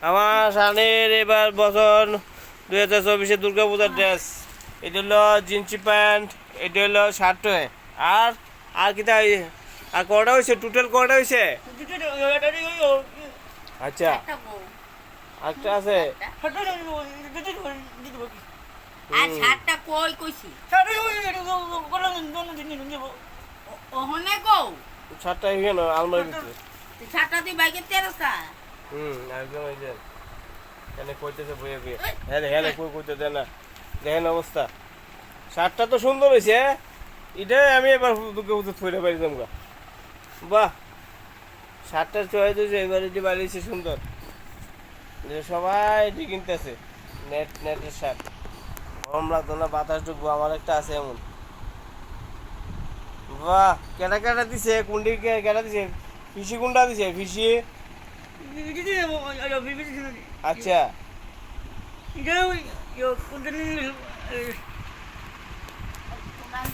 আমার সামনের এবার বছর 2024 দুর্গা পূজার ড্রেস। এটা হলো জিন্সি প্যান্ট, এটা হলো শার্ট। আর আর কিটা আর কটা হয়েছে? টোটাল কটা হয়েছে? আচ্ছা, একটা আছে। আর ছাড়টা কই কইছি ওহনে গো শার্টটা এখানে আলমারির ভিতরে। ছাড়টা তুই বাইকে তেরোসা একদম এই যে এখানে কইতেছে বইয়ে বইয়ে। হ্যাঁ হ্যাঁ কইতে দেয় না, দেখেন অবস্থা। শার্টটা তো সুন্দর হয়েছে, এটাই আমি এবার দুর্গা পুজো থইতে পারি তোমরা। বাহ, শার্টটার চয়েস হয়েছে এবারে যে বাড়িয়েছে সুন্দর, সবাই এটি কিনতেছে। নেটের শার্ট গরম লাগতো না, বাতাস ঢুকবো। আমার একটা আছে এমন। বাহ, কেটা কেটা দিছে? কুন্ডি কেটা দিছে? ফিসি কুন্ডা দিছে? ফিসি আচ্ছা। তোমার